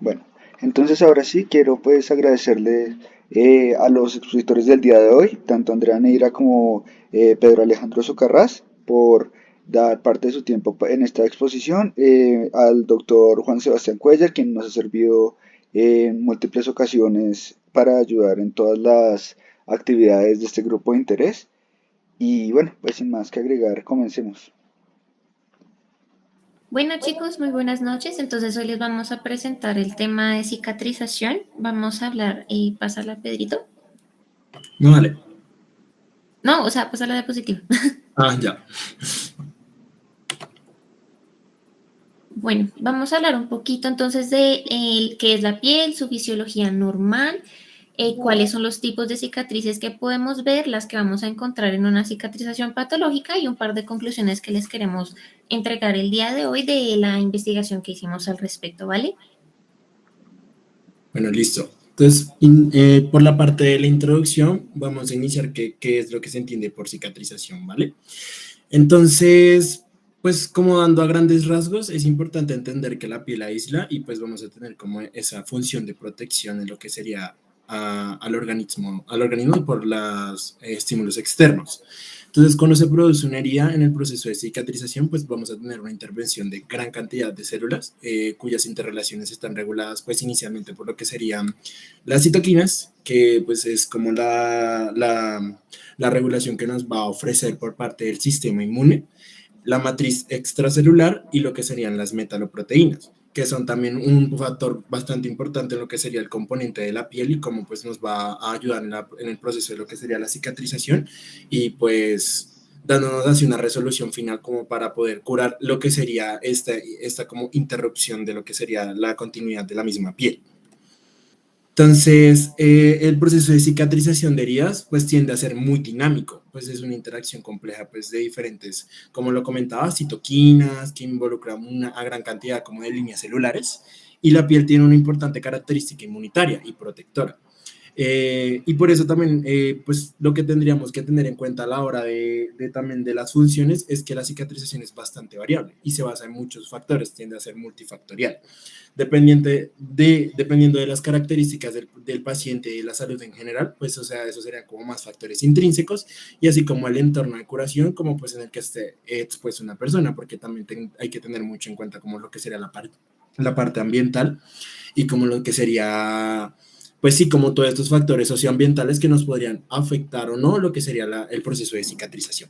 Bueno, entonces ahora sí quiero pues agradecerle a los expositores del día de hoy, tanto Andrea Neira como Pedro Alejandro Socarrás, por dar parte de su tiempo en esta exposición, al doctor Juan Sebastián Cuellar, quien nos ha servido en múltiples ocasiones para ayudar en todas las actividades de este grupo de interés. Y bueno, pues sin más que agregar, comencemos. Bueno chicos, muy buenas noches. Entonces hoy les vamos a presentar el tema de cicatrización. Vamos a hablar y pasarla a Pedrito. No, dale. No, o sea, pasarla de positivo. Ah, ya. Bueno, vamos a hablar un poquito entonces de qué es la piel, su fisiología normal, cuáles son los tipos de cicatrices que podemos ver, las que vamos a encontrar en una cicatrización patológica y un par de conclusiones que les queremos entregar el día de hoy de la investigación que hicimos al respecto, ¿vale? Bueno, listo. Entonces, por la parte de la introducción, vamos a iniciar qué es lo que se entiende por cicatrización, ¿vale? Entonces, pues como dando a grandes rasgos, es importante entender que la piel aísla y pues vamos a tener como esa función de protección en lo que sería al organismo por los estímulos externos. Entonces, cuando se produce una herida en el proceso de cicatrización, pues vamos a tener una intervención de gran cantidad de células cuyas interrelaciones están reguladas pues inicialmente por lo que serían las citoquinas, que pues es como la regulación que nos va a ofrecer por parte del sistema inmune, la matriz extracelular y lo que serían las metaloproteínas, que son también un factor bastante importante en lo que sería el componente de la piel y cómo pues nos va a ayudar en el proceso de lo que sería la cicatrización y pues dándonos así una resolución final como para poder curar lo que sería esta como interrupción de lo que sería la continuidad de la misma piel. Entonces, el proceso de cicatrización de heridas pues tiende a ser muy dinámico, pues es una interacción compleja pues de diferentes, como lo comentaba, citoquinas que involucran una gran cantidad como de líneas celulares y la piel tiene una importante característica inmunitaria y protectora. Y por eso también, pues lo que tendríamos que tener en cuenta a la hora también de las funciones es que la cicatrización es bastante variable y se basa en muchos factores, tiende a ser multifactorial, dependiendo de las características del paciente y de la salud en general, pues o sea, eso serían como más factores intrínsecos y así como el entorno de curación, como pues en el que esté expuesta una persona, porque también hay que tener mucho en cuenta como lo que sería la parte ambiental y como lo que sería pues sí, como todos estos factores socioambientales que nos podrían afectar o no lo que sería el proceso de cicatrización.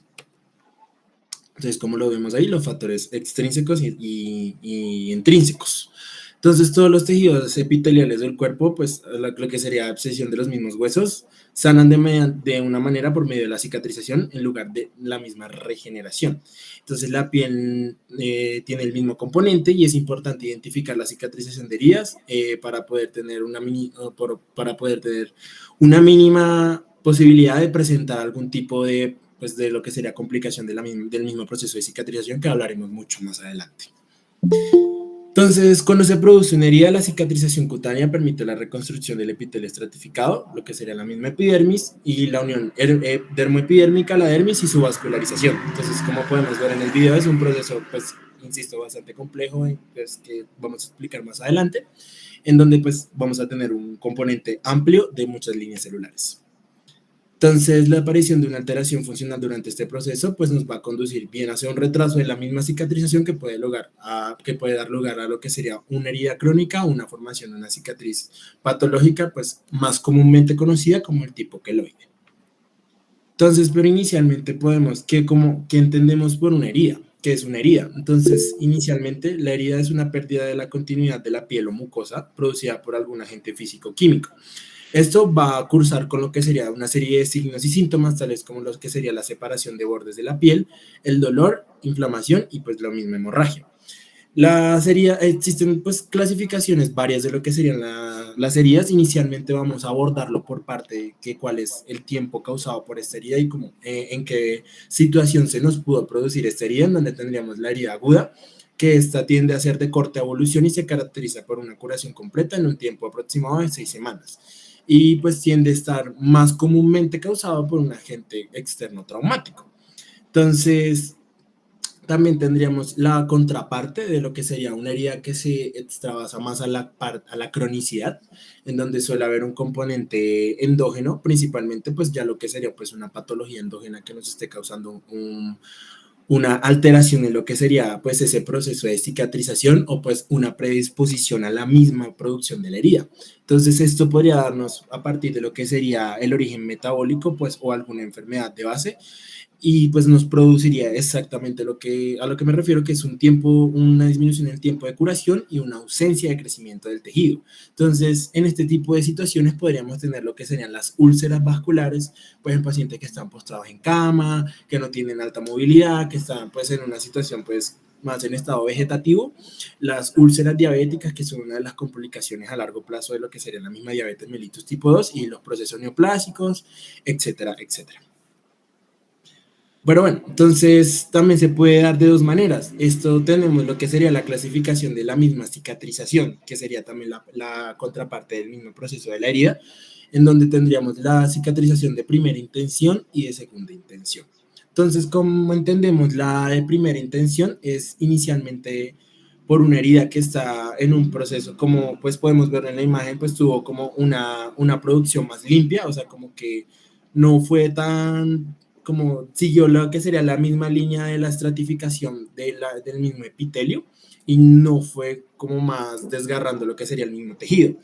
Entonces, como lo vemos ahí, los factores extrínsecos y intrínsecos. Entonces, todos los tejidos epiteliales del cuerpo, pues lo que sería abscesión de los mismos huesos, sanan de una manera por medio de la cicatrización en lugar de la misma regeneración. Entonces, la piel tiene el mismo componente y es importante identificar la cicatrización de heridas para poder tener para poder tener una mínima posibilidad de presentar algún tipo de pues de lo que sería complicación del mismo proceso de cicatrización que hablaremos mucho más adelante. Entonces, cuando se produce una herida, la cicatrización cutánea permite la reconstrucción del epitelio estratificado, lo que sería la misma epidermis, y la unión dermoepidérmica a la dermis y su vascularización. Entonces, como podemos ver en el video, es un proceso, pues, insisto, bastante complejo, pues, que vamos a explicar más adelante, en donde, pues, vamos a tener un componente amplio de muchas líneas celulares. Entonces, la aparición de una alteración funcional durante este proceso pues nos va a conducir bien hacia un retraso de la misma cicatrización que puede dar lugar a lo que sería una herida crónica o una formación de una cicatriz patológica, pues más comúnmente conocida como el tipo queloide. Entonces, pero inicialmente ¿qué entendemos por una herida? ¿Qué es una herida? Entonces, inicialmente, la herida es una pérdida de la continuidad de la piel o mucosa producida por algún agente físico-químico. Esto va a cursar con lo que sería una serie de signos y síntomas, tales como los que sería la separación de bordes de la piel, el dolor, inflamación y pues la misma hemorragia. Existen pues clasificaciones varias de lo que serían las heridas. Inicialmente vamos a abordarlo por parte de cuál es el tiempo causado por esta herida y en qué situación se nos pudo producir esta herida, en donde tendríamos la herida aguda, que esta tiende a ser de corta evolución y se caracteriza por una curación completa en un tiempo aproximado de 6 semanas. Y pues tiende a estar más comúnmente causado por un agente externo traumático. Entonces, También tendríamos la contraparte de lo que sería una herida que se extravasa más a la cronicidad, en donde suele haber un componente endógeno, principalmente pues ya lo que sería pues una patología endógena que nos esté causando una alteración en lo que sería pues ese proceso de cicatrización o pues una predisposición a la misma producción de la herida. Entonces esto podría darnos a partir de lo que sería el origen metabólico pues o alguna enfermedad de base y pues nos produciría exactamente a lo que me refiero, que es un tiempo, una disminución en el tiempo de curación y una ausencia de crecimiento del tejido. Entonces, en este tipo de situaciones podríamos tener lo que serían las úlceras vasculares, pues en pacientes que están postrados en cama, que no tienen alta movilidad, que están pues en una situación pues más en estado vegetativo, las úlceras diabéticas, que son una de las complicaciones a largo plazo de lo que sería la misma diabetes mellitus tipo 2 y los procesos neoplásicos, etcétera, etcétera. Bueno, entonces también se puede dar de dos maneras. Esto tenemos lo que sería la clasificación de la misma cicatrización, que sería también la contraparte del mismo proceso de la herida, en donde tendríamos la cicatrización de primera intención y de segunda intención. Entonces, como entendemos, la de primera intención es inicialmente por una herida que está en un proceso, como pues podemos ver en la imagen, pues tuvo como una producción más limpia, o sea, como que no fue tan como siguió lo que sería la misma línea de la estratificación del mismo epitelio y no fue como más desgarrando lo que sería el mismo tejido.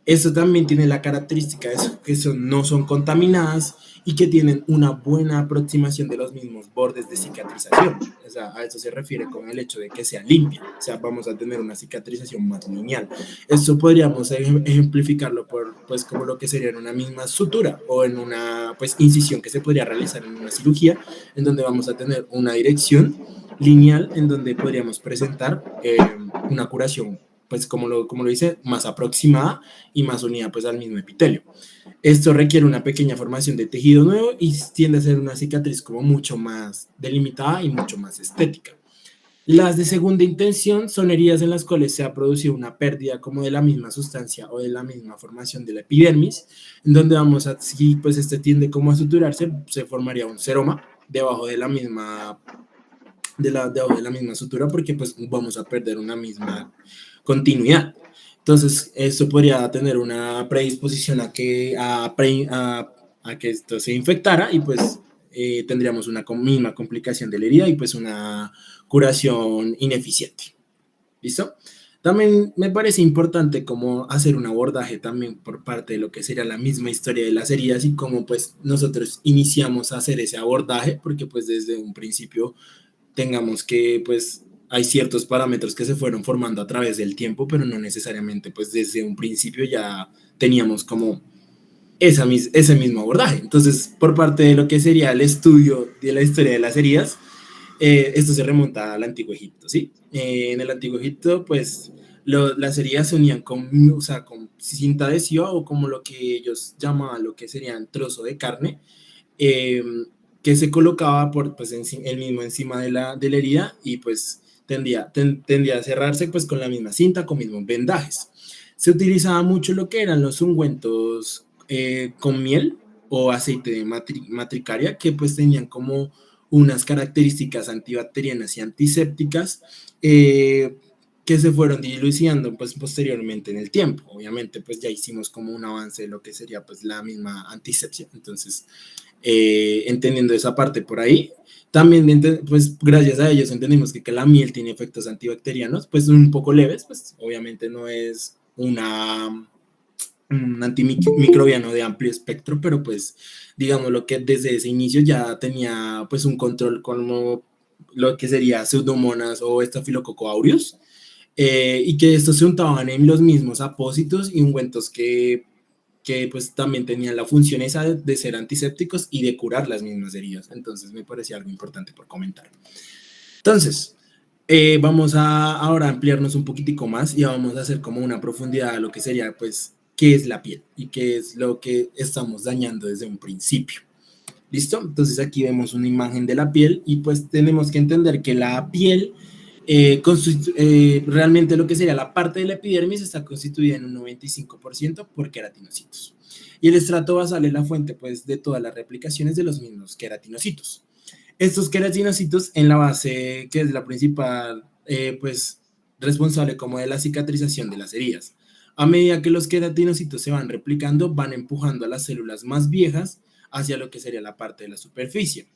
Eso también tiene la característica de que no son contaminadas y que tienen una buena aproximación de los mismos bordes de cicatrización. O sea, a eso se refiere con el hecho de que sea limpia. O sea, vamos a tener una cicatrización más lineal. Esto podríamos ejemplificarlo por, pues, como lo que sería en una misma sutura o en una, pues, incisión que se podría realizar en una cirugía, en donde vamos a tener una dirección lineal en donde podríamos presentar una curación pues como lo dice, más aproximada y más unida pues al mismo epitelio. Esto requiere una pequeña formación de tejido nuevo y tiende a ser una cicatriz como mucho más delimitada y mucho más estética. Las de segunda intención son heridas en las cuales se ha producido una pérdida como de la misma sustancia o de la misma formación de la epidermis, en donde vamos a, si pues este tiende como a suturarse, se formaría un seroma debajo de la misma debajo de la misma sutura porque pues vamos a perder una misma continuidad. Entonces, esto podría tener una predisposición a que esto se infectara y pues tendríamos una misma complicación de la herida y pues una curación ineficiente. ¿Listo? También me parece importante como hacer un abordaje también por parte de lo que sería la misma historia de las heridas y cómo pues nosotros iniciamos a hacer ese abordaje porque pues desde un principio tengamos que, pues, hay ciertos parámetros que se fueron formando a través del tiempo, pero no necesariamente, pues, desde un principio ya teníamos como ese mismo abordaje. Entonces, por parte de lo que sería el estudio de la historia de las heridas, esto se remonta al Antiguo Egipto, ¿sí? En el Antiguo Egipto, pues, las heridas se unían o sea, con cinta adhesiva o como lo que ellos llamaban lo que serían trozo de carne, eh, que se colocaba pues, el mismo encima de la herida y pues tendía a cerrarse pues con la misma cinta, con mismos vendajes. Se utilizaba mucho lo que eran los ungüentos con miel o aceite de matricaria que pues tenían como unas características antibacterianas y antisépticas que se fueron dilucidando pues posteriormente en el tiempo. Obviamente pues ya hicimos como un avance de lo que sería pues la misma antisepsia. Entonces entendiendo esa parte por ahí. También, pues gracias a ellos entendimos que la miel tiene efectos antibacterianos, pues un poco leves, pues obviamente no es un antimicrobiano de amplio espectro, pero pues digamos lo que desde ese inicio ya tenía pues un control como lo que sería Pseudomonas o Staphylococcus aureus, y que estos se untaban en los mismos apósitos y ungüentos que pues también tenían la función esa de ser antisépticos y de curar las mismas heridas. Entonces me parecía algo importante por comentar. Entonces, vamos a ahora ampliarnos un poquitico más y vamos a hacer como una profundidad a lo que sería pues qué es la piel y qué es lo que estamos dañando desde un principio. ¿Listo? Entonces aquí vemos una imagen de la piel y pues tenemos que entender que la piel realmente lo que sería la parte de la epidermis está constituida en un 95% por queratinocitos. Y el estrato basal es la fuente pues de todas las replicaciones de los mismos queratinocitos. Estos queratinocitos en la base, que es la principal, pues, responsable como de la cicatrización de las heridas. A medida que los queratinocitos se van replicando, van empujando a las células más viejas hacia lo que sería la parte de la superficie.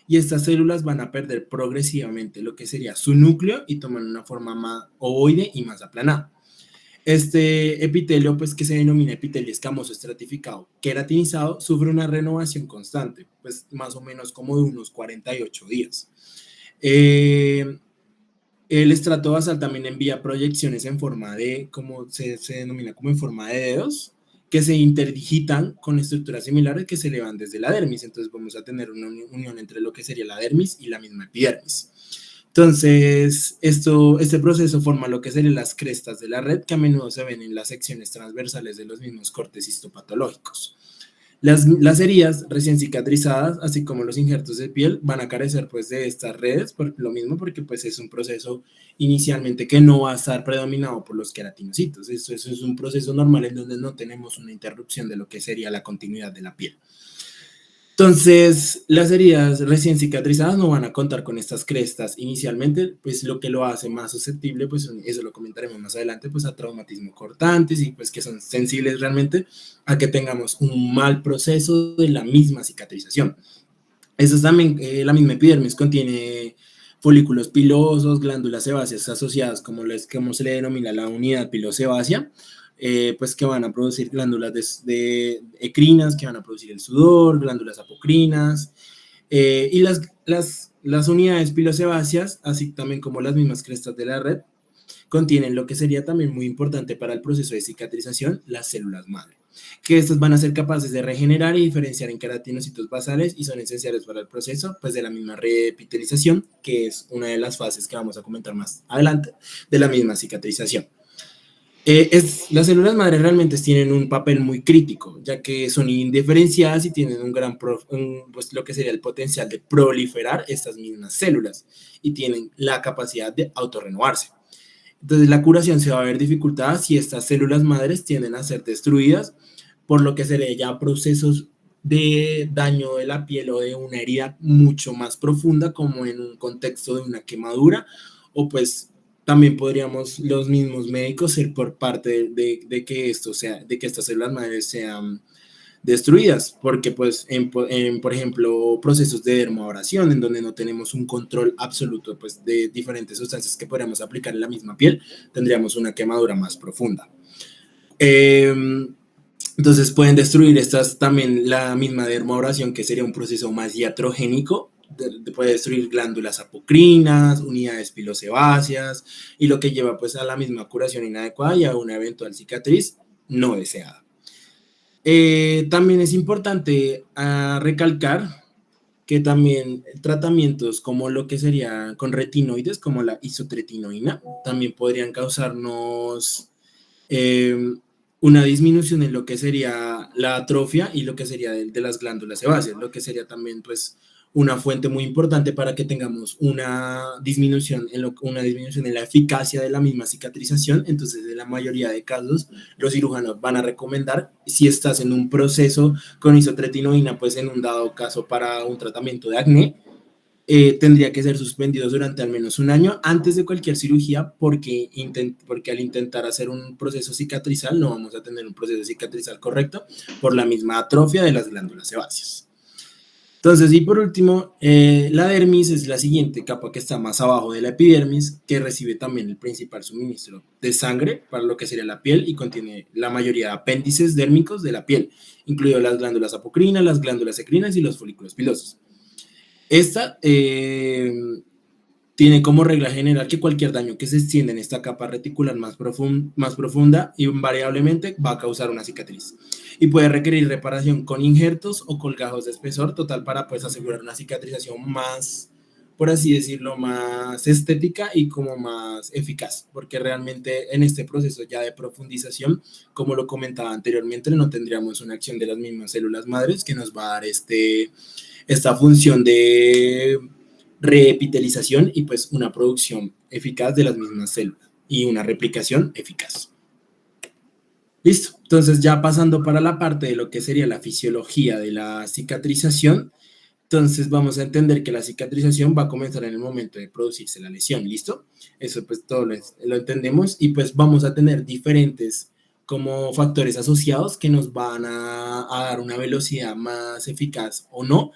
Y estas células van a perder progresivamente lo que sería su núcleo y toman una forma más ovoide y más aplanada. Este epitelio, pues que se denomina epitelio escamoso estratificado queratinizado, sufre una renovación constante, pues más o menos como de unos 48 días. Eh, el estrato basal también envía proyecciones en forma de, como se denomina como en forma de dedos, que se interdigitan con estructuras similares que se elevan desde la dermis. Entonces vamos a tener una unión entre lo que sería la dermis y la misma epidermis. Entonces, este proceso forma lo que serían las crestas de la red, que a menudo se ven en las secciones transversales de los mismos cortes histopatológicos. Las heridas recién cicatrizadas, así como los injertos de piel, van a carecer pues de estas redes, por lo mismo porque pues es un proceso inicialmente que no va a estar predominado por los queratinocitos. Eso es un proceso normal en donde no tenemos una interrupción de lo que sería la continuidad de la piel. Entonces, las heridas recién cicatrizadas no van a contar con estas crestas inicialmente, pues lo que lo hace más susceptible, pues eso lo comentaremos más adelante, pues a traumatismo cortantes y pues que son sensibles realmente a que tengamos un mal proceso de la misma cicatrización. Eso es también, la misma epidermis contiene folículos pilosos, glándulas sebáceas asociadas, como se le denomina la unidad pilosebácea, pues que van a producir glándulas de ecrinas, que van a producir el sudor, glándulas apocrinas, y las unidades pilosebáceas, así también como las mismas crestas de la red, contienen lo que sería también muy importante para el proceso de cicatrización, las células madre, que estas van a ser capaces de regenerar y diferenciar en queratinocitos basales y son esenciales para el proceso pues, de la misma reepitelización, que es una de las fases que vamos a comentar más adelante de la misma cicatrización. Las células madres realmente tienen un papel muy crítico, ya que son indiferenciadas y tienen pues, lo que sería el potencial de proliferar estas mismas células y tienen la capacidad de autorrenovarse. Entonces la curación se va a ver dificultada si estas células madres tienden a ser destruidas, por lo que sería ya procesos de daño de la piel o de una herida mucho más profunda, como en un contexto de una quemadura, o pues también podríamos los mismos médicos ser por parte de que estas células madres sean destruidas, porque pues por ejemplo, procesos de dermoabrasión, en donde no tenemos un control absoluto pues, de diferentes sustancias que podríamos aplicar en la misma piel, tendríamos una quemadura más profunda. Entonces pueden destruir también la misma dermoabrasión, que sería un proceso más iatrogénico, puede destruir glándulas apocrinas, unidades pilosebáceas, y lo que lleva pues a la misma curación inadecuada y a una eventual cicatriz no deseada. También es importante recalcar que también tratamientos como lo que sería con retinoides, como la isotretinoína, también podrían causarnos una disminución en lo que sería la atrofia y lo que sería de las glándulas sebáceas, lo que sería también pues una fuente muy importante para que tengamos una disminución en la eficacia de la misma cicatrización. Entonces, en la mayoría de casos, los cirujanos van a recomendar, si estás en un proceso con isotretinoína, pues en un dado caso para un tratamiento de acné, tendría que ser suspendido durante al menos un año antes de cualquier cirugía, porque al intentar hacer un proceso cicatrizal no vamos a tener un proceso cicatrizal correcto por la misma atrofia de las glándulas sebáceas. Entonces, y por último, la dermis es la siguiente capa que está más abajo de la epidermis, que recibe también el principal suministro de sangre para lo que sería la piel y contiene la mayoría de apéndices dérmicos de la piel, incluidas las glándulas apocrinas, las glándulas ecrinas y los folículos pilosos. Esta tiene como regla general que cualquier daño que se extienda en esta capa reticular más profunda invariablemente va a causar una cicatriz y puede requerir reparación con injertos o colgajos de espesor total para pues asegurar una cicatrización más, por así decirlo, más estética y como más eficaz, porque realmente en este proceso ya de profundización, como lo comentaba anteriormente, no tendríamos una acción de las mismas células madres que nos va a dar esta función de reepitelización y pues una producción eficaz de las mismas células y una replicación eficaz. Listo, entonces ya pasando para la parte de lo que sería la fisiología de la cicatrización, Entonces vamos a entender que la cicatrización va a comenzar en el momento de producirse la lesión, ¿listo? Eso pues todo lo entendemos y pues vamos a tener diferentes como factores asociados que nos van a dar una velocidad más eficaz o no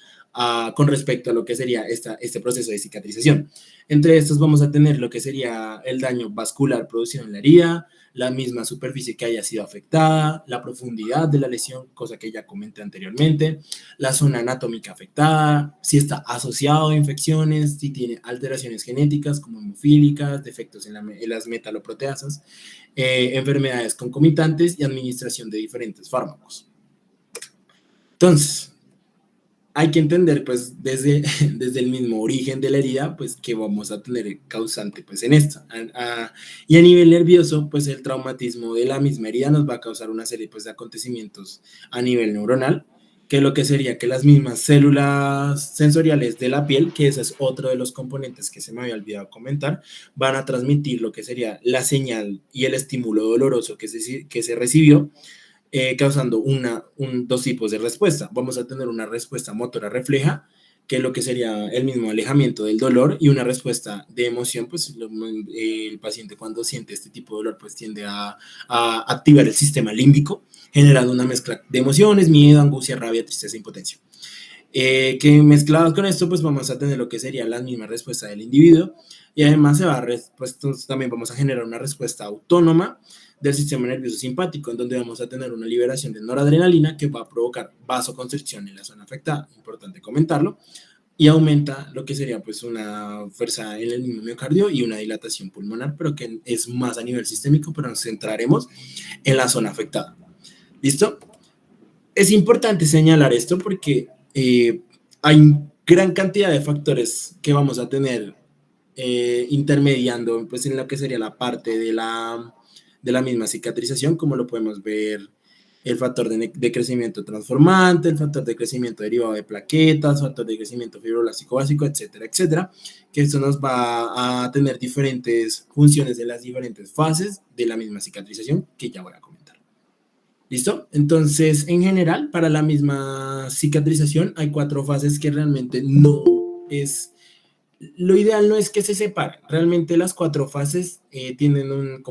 con respecto a lo que sería este proceso de cicatrización. Entre estos vamos a tener lo que sería el daño vascular producido en la herida, la misma superficie que haya sido afectada, la profundidad de la lesión, cosa que ya comenté anteriormente, la zona anatómica afectada, si está asociado a infecciones, si tiene alteraciones genéticas como hemofílicas, defectos en las metaloproteasas, enfermedades concomitantes y administración de diferentes fármacos. Entonces, hay que entender, pues, desde el mismo origen de la herida, pues, que vamos a tener causante, pues, en esto. Y a nivel nervioso, pues, el traumatismo de la misma herida nos va a causar una serie, pues, de acontecimientos a nivel neuronal, que lo que sería que las mismas células sensoriales de la piel, que ese es otro de los componentes que se me había olvidado comentar, van a transmitir lo que sería la señal y el estímulo doloroso que se recibió, causando dos tipos de respuesta. Vamos a tener una respuesta motora refleja, que es lo que sería el mismo alejamiento del dolor, y una respuesta de emoción, pues el paciente cuando siente este tipo de dolor, pues tiende a activar el sistema límbico, generando una mezcla de emociones, miedo, angustia, rabia, tristeza, impotencia. Que mezclados con esto, pues vamos a tener lo que sería la misma respuesta del individuo, y además pues, también vamos a generar una respuesta autónoma del sistema nervioso simpático, en donde vamos a tener una liberación de noradrenalina que va a provocar vasoconstricción en la zona afectada, importante comentarlo, y aumenta lo que sería pues una fuerza en el mismo miocardio y una dilatación pulmonar, pero que es más a nivel sistémico, pero nos centraremos en la zona afectada. ¿Listo? Es importante señalar esto porque hay gran cantidad de factores que vamos a tener intermediando pues en lo que sería la parte de la misma cicatrización, como lo podemos ver el factor de crecimiento transformante, el factor de crecimiento derivado de plaquetas, factor de crecimiento fibroblástico básico, etcétera, etcétera, que esto nos va a tener diferentes funciones de las diferentes fases de la misma cicatrización que ya voy a comentar. ¿Listo? Entonces, en general, para la misma cicatrización hay 4 fases que realmente no es... Lo ideal no es que se separen. Realmente las 4 fases tienen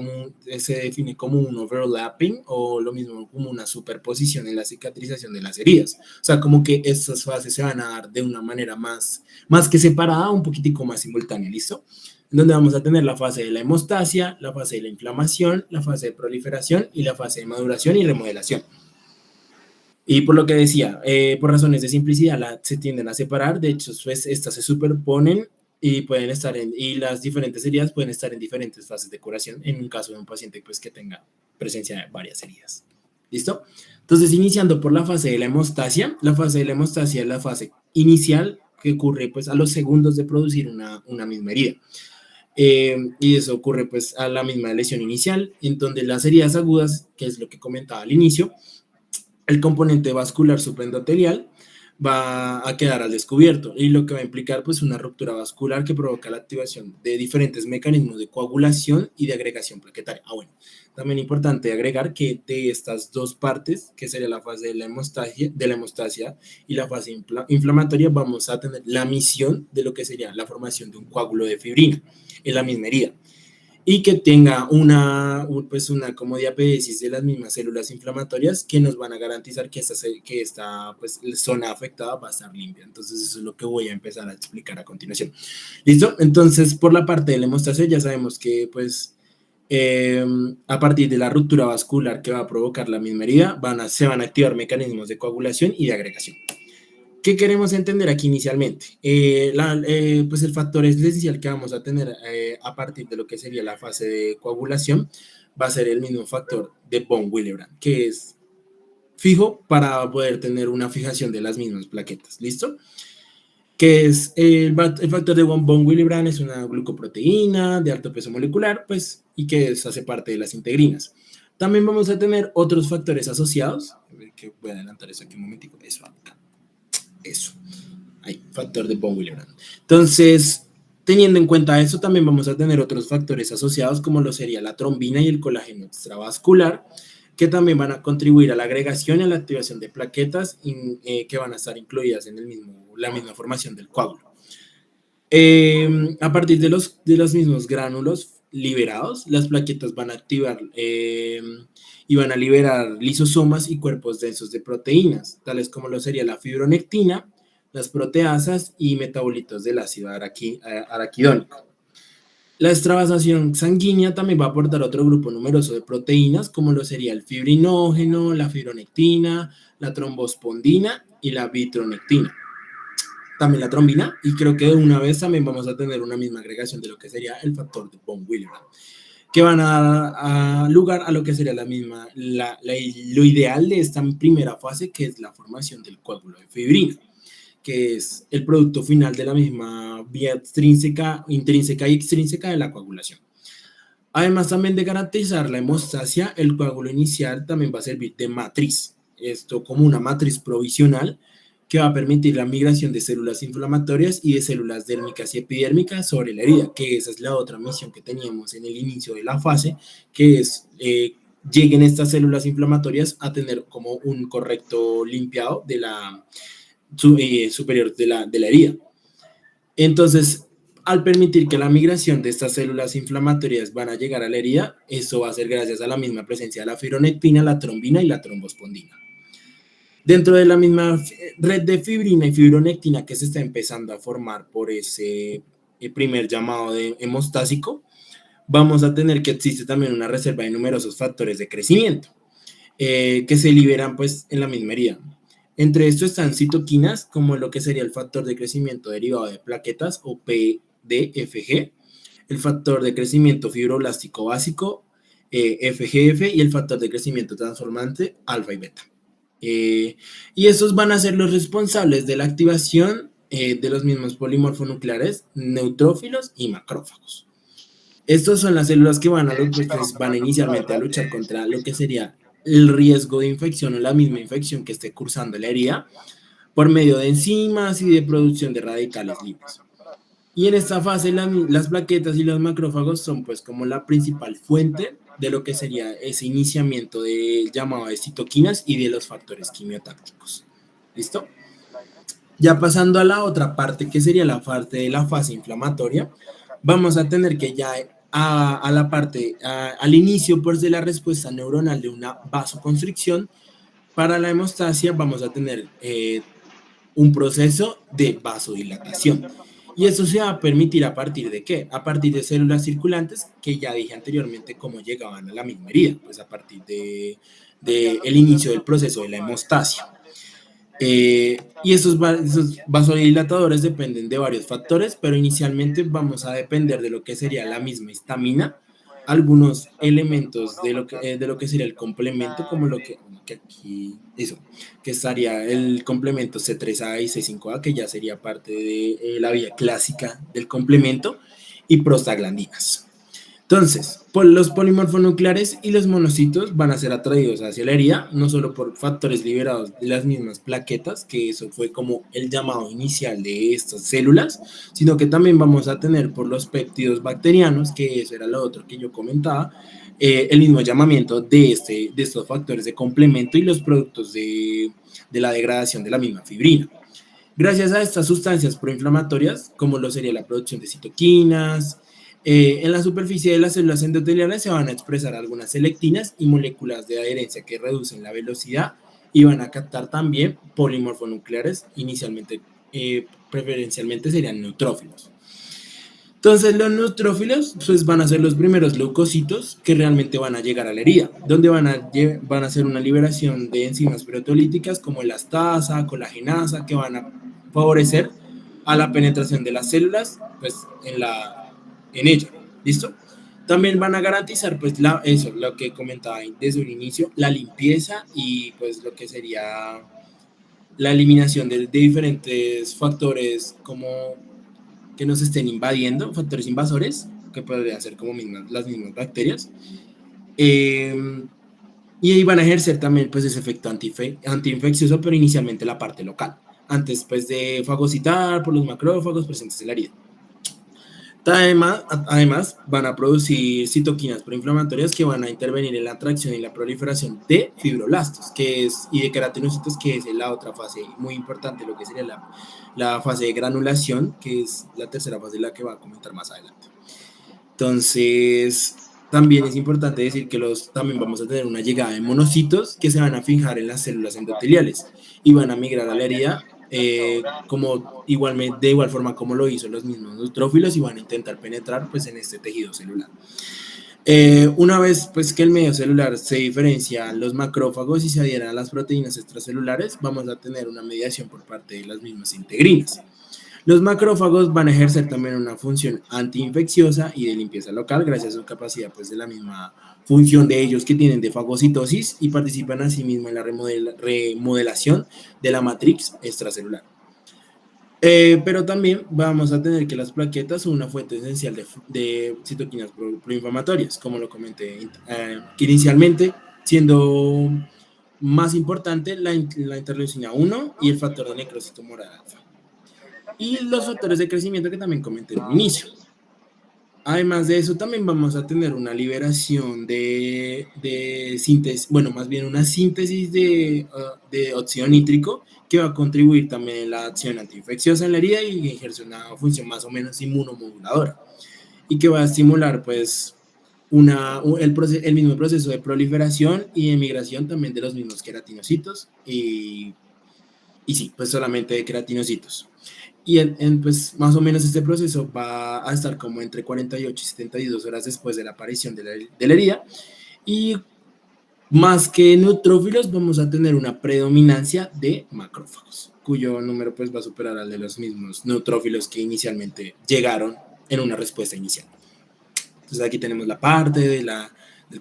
se define como un overlapping o lo mismo como una superposición en la cicatrización de las heridas. O sea, como que estas fases se van a dar de una manera más que separada, un poquitico más simultánea, ¿listo? En donde vamos a tener la fase de la hemostasia, la fase de la inflamación, la fase de proliferación y la fase de maduración y remodelación. Y por lo que decía, por razones de simplicidad se tienden a separar, de hecho, pues, estas se superponen y pueden estar y las diferentes heridas pueden estar en diferentes fases de curación en un caso de un paciente pues, que tenga presencia de varias heridas. ¿Listo? Entonces, iniciando por la fase de la hemostasia es la fase inicial que ocurre pues, a los segundos de producir una misma herida. Y eso ocurre pues a la misma lesión inicial, en donde las heridas agudas, que es lo que comentaba al inicio, el componente vascular supraendotelial va a quedar al descubierto y lo que va a implicar pues una ruptura vascular que provoca la activación de diferentes mecanismos de coagulación y de agregación plaquetaria. Bueno, también importante agregar que de estas 2 partes, que sería la fase de la hemostasia y la fase inflamatoria, vamos a tener la misión de lo que sería la formación de un coágulo de fibrina en la misma herida y que tenga una como diapedesis de las mismas células inflamatorias que nos van a garantizar que esta pues, zona afectada va a estar limpia. Entonces eso es lo que voy a empezar a explicar a continuación. ¿Listo? Entonces por la parte de la hemostasia ya sabemos que pues a partir de la ruptura vascular que va a provocar la misma herida se van a activar mecanismos de coagulación y de agregación. ¿Qué queremos entender aquí inicialmente? Pues el factor esencial que vamos a tener a partir de lo que sería la fase de coagulación va a ser el mismo factor de von Willebrand, que es fijo para poder tener una fijación de las mismas plaquetas. ¿Listo? Que es el factor de von Willebrand es una glucoproteína de alto peso molecular, pues, y que hace parte de las integrinas. También vamos a tener otros factores asociados, que voy a adelantar eso aquí un momentico, eso acá. Eso, hay factor de von Willebrand. Entonces, teniendo en cuenta eso, también vamos a tener otros factores asociados como lo sería la trombina y el colágeno extravascular, que también van a contribuir a la agregación y a la activación de plaquetas que van a estar incluidas en el mismo la misma formación del coágulo. A partir de los mismos gránulos liberados, las plaquetas van a activar y van a liberar lisosomas y cuerpos densos de proteínas, tales como lo sería la fibronectina, las proteasas y metabolitos del ácido araquidónico. La extravasación sanguínea también va a aportar otro grupo numeroso de proteínas, como lo sería el fibrinógeno, la fibronectina, la trombospondina y la vitronectina. También la trombina, y creo que de una vez también vamos a tener una misma agregación de lo que sería el factor de von Willebrand, que van a dar lugar a lo que sería lo ideal de esta primera fase, que es la formación del coágulo de fibrina, que es el producto final de la misma vía intrínseca y extrínseca de la coagulación. Además también de garantizar la hemostasia, el coágulo inicial también va a servir de matriz, esto como una matriz provisional que va a permitir la migración de células inflamatorias y de células dérmicas y epidérmicas sobre la herida, que esa es la otra misión que teníamos en el inicio de la fase, que es lleguen estas células inflamatorias a tener como un correcto limpiado de la superior de la herida. Entonces, al permitir que la migración de estas células inflamatorias van a llegar a la herida, eso va a ser gracias a la misma presencia de la fibronectina, la trombina y la trombospondina. Dentro de la misma red de fibrina y fibronectina que se está empezando a formar por ese primer llamado de hemostásico, vamos a tener que existe también una reserva de numerosos factores de crecimiento que se liberan pues en la misma herida. Entre estos están citoquinas, como lo que sería el factor de crecimiento derivado de plaquetas o PDFG, el factor de crecimiento fibroblástico básico, FGF, y el factor de crecimiento transformante alfa y beta. Y estos van a ser los responsables de la activación de los mismos polimorfonucleares, neutrófilos y macrófagos. Estos son las células que van a inicialmente a luchar contra lo que sería el riesgo de infección o la misma infección que esté cursando la herida por medio de enzimas y de producción de radicales libres. Y en esta fase las plaquetas y los macrófagos son pues como la principal fuente de lo que sería ese iniciamiento del llamado de citoquinas y de los factores quimiotácticos. ¿Listo? Ya pasando a la otra parte, que sería la parte de la fase inflamatoria, vamos a tener que ya al inicio pues, de la respuesta neuronal de una vasoconstricción, para la hemostasia vamos a tener un proceso de vasodilatación. Y eso se va a permitir a partir de ¿qué? A partir de células circulantes, que ya dije anteriormente cómo llegaban a la misma herida, pues a partir de el inicio del proceso de la hemostasia. Y esos vasodilatadores dependen de varios factores, pero inicialmente vamos a depender de lo que sería la misma histamina, algunos elementos de lo que sería el complemento, como lo que aquí, eso, que estaría el complemento C3A y C5A, que ya sería parte de la vía clásica del complemento, y prostaglandinas. Entonces, los polimorfonucleares y los monocitos van a ser atraídos hacia la herida, no solo por factores liberados de las mismas plaquetas, que eso fue como el llamado inicial de estas células, sino que también vamos a tener por los péptidos bacterianos, que eso era lo otro que yo comentaba, el mismo llamamiento de estos factores de complemento y los productos de la degradación de la misma fibrina. Gracias a estas sustancias proinflamatorias, como lo sería la producción de citoquinas, en la superficie de las células endoteliales se van a expresar algunas selectinas y moléculas de adherencia que reducen la velocidad y van a captar también polimorfonucleares, inicialmente, preferencialmente serían neutrófilos. Entonces los neutrófilos pues, van a ser los primeros leucocitos que realmente van a llegar a la herida, donde van a hacer una liberación de enzimas proteolíticas como elastasa, colagenasa, que van a favorecer a la penetración de las células pues, en ella. ¿Listo? También van a garantizar pues eso, lo que comentaba desde un inicio, la limpieza y pues lo que sería la eliminación de diferentes factores como que nos estén invadiendo, factores invasores, que podrían ser como las mismas bacterias. Y ahí van a ejercer también pues ese efecto antiinfeccioso, pero inicialmente la parte local, antes pues de fagocitar por los macrófagos presentes en la herida. Además, van a producir citoquinas proinflamatorias que van a intervenir en la atracción y la proliferación de fibroblastos, y de queratinocitos, que es la otra fase muy importante, lo que sería la fase de granulación, que es la tercera fase, la que va a comentar más adelante. Entonces, también es importante decir que también vamos a tener una llegada de monocitos que se van a fijar en las células endoteliales y van a migrar a la herida, de igual forma como lo hizo los mismos neutrófilos, y van a intentar penetrar pues en este tejido celular. Una vez pues que el medio celular se diferencia los macrófagos y se adhieren a las proteínas extracelulares, vamos a tener una mediación por parte de las mismas integrinas. Los macrófagos van a ejercer también una función antiinfecciosa y de limpieza local, gracias a su capacidad pues de la misma función de ellos que tienen de fagocitosis, y participan asimismo en la remodelación de la matriz extracelular. Pero también vamos a tener que las plaquetas son una fuente esencial de citoquinas proinflamatorias, como lo comenté inicialmente, siendo más importante la interleucina 1 y el factor de necrosis tumoral alfa. Y los factores de crecimiento que también comenté en un inicio. Además de eso, también vamos a tener una liberación de síntesis, bueno, más bien una síntesis de óxido nítrico, que va a contribuir también en la acción antiinfecciosa en la herida y ejerce una función más o menos inmunomoduladora, y que va a estimular pues el mismo proceso de proliferación y de migración también de los mismos queratinocitos, y sí, pues solamente de queratinocitos. Y pues más o menos este proceso va a estar como entre 48 y 72 horas después de la aparición de la herida, y más que neutrófilos vamos a tener una predominancia de macrófagos, cuyo número pues va a superar al de los mismos neutrófilos que inicialmente llegaron en una respuesta inicial. Entonces aquí tenemos la parte del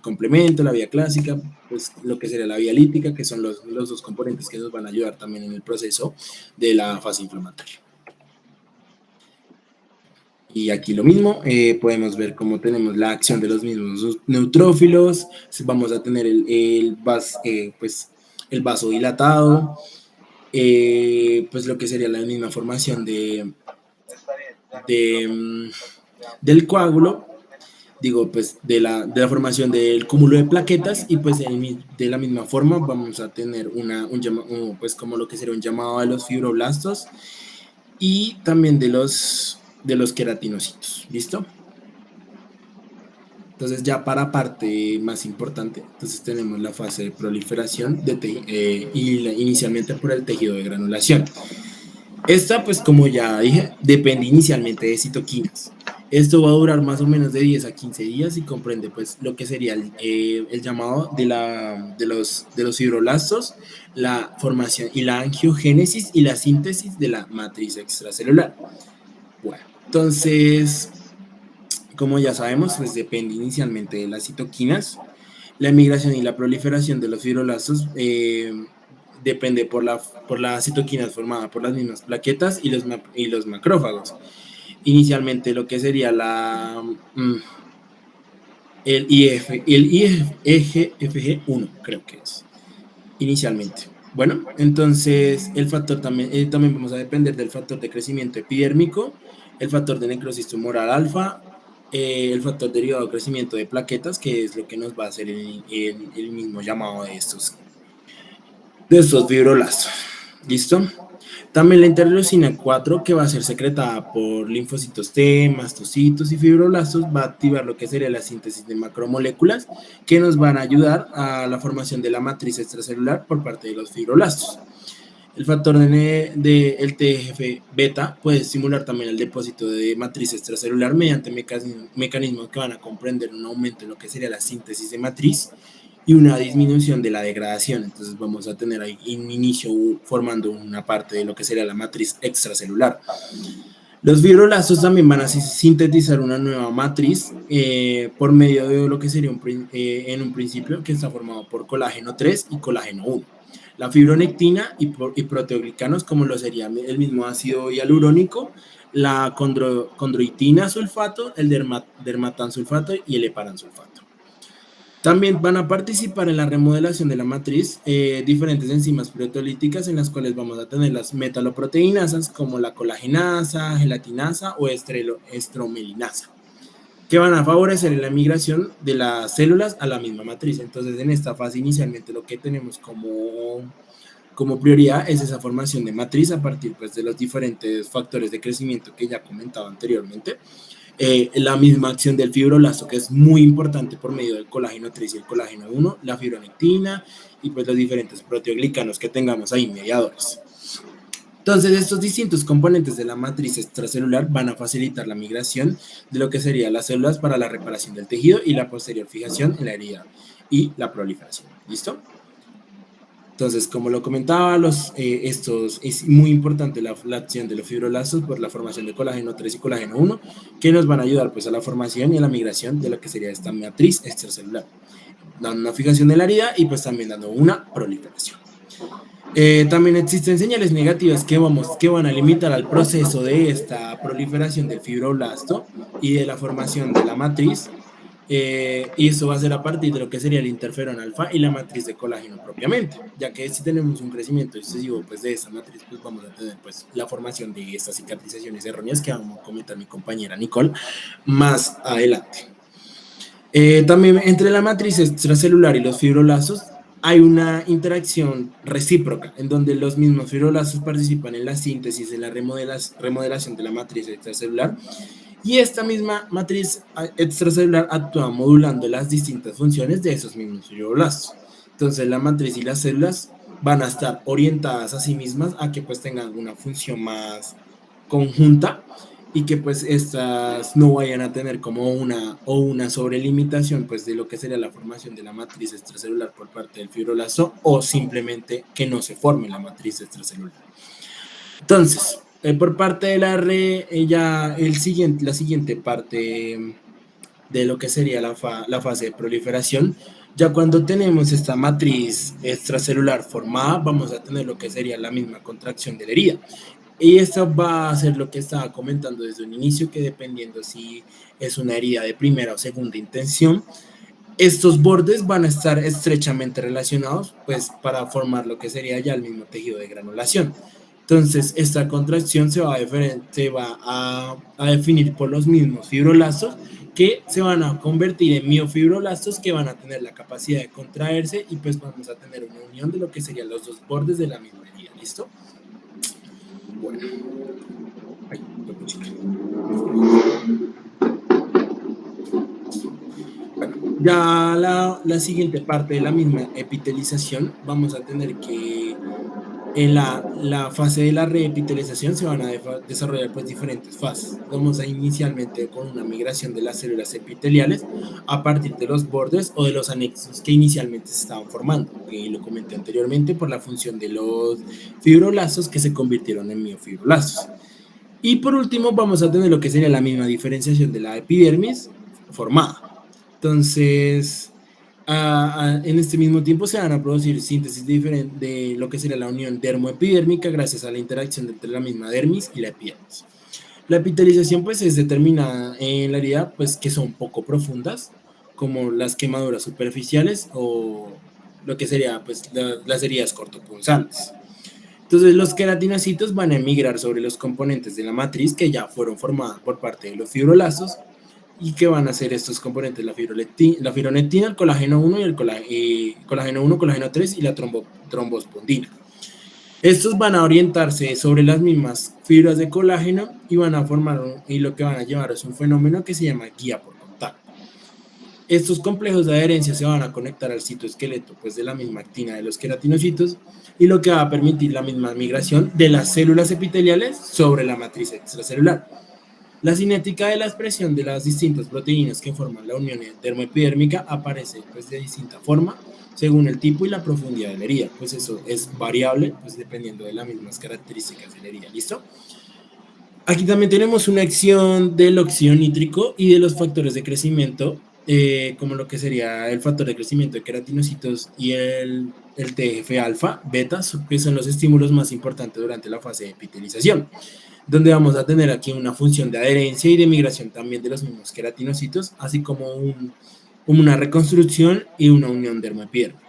complemento, la vía clásica, pues lo que sería la vía lípica, que son los dos componentes que nos van a ayudar también en el proceso de la fase inflamatoria. Y aquí lo mismo, podemos ver cómo tenemos la acción de los mismos neutrófilos. Vamos a tener el vaso dilatado, pues lo que sería la misma formación del coágulo, pues de la formación del cúmulo de plaquetas, y pues de la misma forma vamos a tener pues como lo que sería un llamado a los fibroblastos y también de los queratinocitos. ¿Listo? Entonces ya para parte más importante, entonces tenemos la fase de proliferación inicialmente por el tejido de granulación. Esta, pues como ya dije, depende inicialmente de citoquinas. Esto va a durar más o menos de 10 a 15 días y comprende pues lo que sería el llamado de los fibroblastos, la formación y la angiogénesis y la síntesis de la matriz extracelular. Bueno, entonces, como ya sabemos, pues depende inicialmente de las citoquinas. La migración y la proliferación de los fibroblastos depende por la citoquinas formada por las mismas plaquetas y los macrófagos. Inicialmente lo que sería el IGFG1, creo que es, inicialmente. Bueno, entonces el factor también vamos a depender del factor de crecimiento epidérmico, el factor de necrosis tumoral alfa, el factor derivado de crecimiento de plaquetas, que es lo que nos va a hacer el mismo llamado de estos fibroblastos. ¿Listo? También la interleucina 4, que va a ser secretada por linfocitos T, mastocitos y fibroblastos, va a activar lo que sería la síntesis de macromoléculas que nos van a ayudar a la formación de la matriz extracelular por parte de los fibroblastos. El factor el TGF-beta puede estimular también el depósito de matriz extracelular mediante mecanismos que van a comprender un aumento en lo que sería la síntesis de matriz y una disminución de la degradación. Entonces vamos a tener ahí un inicio formando una parte de lo que sería la matriz extracelular. Los fibroblastos también van a sintetizar una nueva matriz por medio de lo que sería en un principio que está formado por colágeno 3 y colágeno 1. La fibronectina y proteoglicanos, como lo sería el mismo ácido hialurónico, la condroitina sulfato, el dermatansulfato y el heparansulfato. También van a participar en la remodelación de la matriz diferentes enzimas proteolíticas en las cuales vamos a tener las metaloproteinasas como la colagenasa, gelatinasa o estromelinasa, que van a favorecer la migración de las células a la misma matriz. Entonces, en esta fase inicialmente lo que tenemos como prioridad es esa formación de matriz a partir pues, de los diferentes factores de crecimiento que ya comentaba anteriormente. La misma acción del fibroblasto, que es muy importante por medio del colágeno 3 y el colágeno 1, la fibronectina y pues los diferentes proteoglicanos que tengamos ahí, mediadores. Entonces, estos distintos componentes de la matriz extracelular van a facilitar la migración de lo que serían las células para la reparación del tejido y la posterior fijación en la herida y la proliferación. ¿Listo? Entonces, como lo comentaba, es muy importante la acción de los fibroblastos por la formación de colágeno 3 y colágeno 1, que nos van a ayudar pues, a la formación y a la migración de lo que sería esta matriz extracelular, dando una fijación de la herida y pues también dando una proliferación. También existen señales negativas que van a limitar al proceso de esta proliferación del fibroblasto y de la formación de la matriz, y eso va a ser a partir de lo que sería el interferón alfa y la matriz de colágeno propiamente, ya que si tenemos un crecimiento excesivo pues, de esta matriz, pues vamos a tener pues, la formación de estas cicatrizaciones erróneas que vamos a comentar mi compañera Nicole más adelante. También entre la matriz extracelular y los fibroblastos hay una interacción recíproca en donde los mismos fibroblastos participan en la síntesis de la remodelación de la matriz extracelular, y esta misma matriz extracelular actúa modulando las distintas funciones de esos mismos fibroblastos. Entonces la matriz y las células van a estar orientadas a sí mismas a que pues tengan una función más conjunta y que pues estas no vayan a tener como una sobrelimitación pues de lo que sería la formación de la matriz extracelular por parte del fibroblasto, o simplemente que no se forme la matriz extracelular. Entonces, por parte de la la siguiente parte de lo que sería la fase de proliferación, ya cuando tenemos esta matriz extracelular formada, vamos a tener lo que sería la misma contracción de la herida. Y esto va a ser lo que estaba comentando desde un inicio, que dependiendo si es una herida de primera o segunda intención, estos bordes van a estar estrechamente relacionados pues para formar lo que sería ya el mismo tejido de granulación. Entonces, esta contracción se va a definir por los mismos fibroblastos, que se van a convertir en miofibroblastos, que van a tener la capacidad de contraerse y pues vamos a tener una unión de lo que serían los dos bordes de la misma herida. ¿Listo? Bueno. Ay, ya la siguiente parte de la misma epitelización, vamos a tener que en la fase de la reepitelización se van a desarrollar pues diferentes fases. Vamos a inicialmente con una migración de las células epiteliales a partir de los bordes o de los anexos que inicialmente se estaban formando, que lo comenté anteriormente por la función de los fibroblastos que se convirtieron en miofibroblastos. Y por último vamos a tener lo que sería la misma diferenciación de la epidermis formada. Entonces, en este mismo tiempo se van a producir síntesis de lo que sería la unión dermoepidérmica gracias a la interacción entre la misma dermis y la epidermis. La epitelización pues es determinada en la herida pues que son poco profundas, como las quemaduras superficiales o lo que sería pues las heridas cortopunzantes. Entonces los queratinocitos van a emigrar sobre los componentes de la matriz que ya fueron formadas por parte de los fibroblastos. ¿Y qué van a hacer estos componentes? La fibronectina, el colágeno 1 y el colágeno 1, colágeno 3 y la trombospondina. Estos van a orientarse sobre las mismas fibras de colágeno y van a formar, y lo que van a llevar es un fenómeno que se llama guía por contacto. Estos complejos de adherencia se van a conectar al citoesqueleto pues, de la misma actina de los queratinocitos, y lo que va a permitir la misma migración de las células epiteliales sobre la matriz extracelular. La cinética de la expresión de las distintas proteínas que forman la unión dermoepidérmica aparece pues, de distinta forma según el tipo y la profundidad de la herida. Pues eso es variable pues, dependiendo de las mismas características de la herida. ¿Listo? Aquí también tenemos una acción del óxido nítrico y de los factores de crecimiento, como lo que sería el factor de crecimiento de queratinocitos y el TGF-alfa, beta, que son los estímulos más importantes durante la fase de epitelización, donde vamos a tener aquí una función de adherencia y de migración también de los mismos queratinocitos, así como una reconstrucción y una unión dermoepidérmica.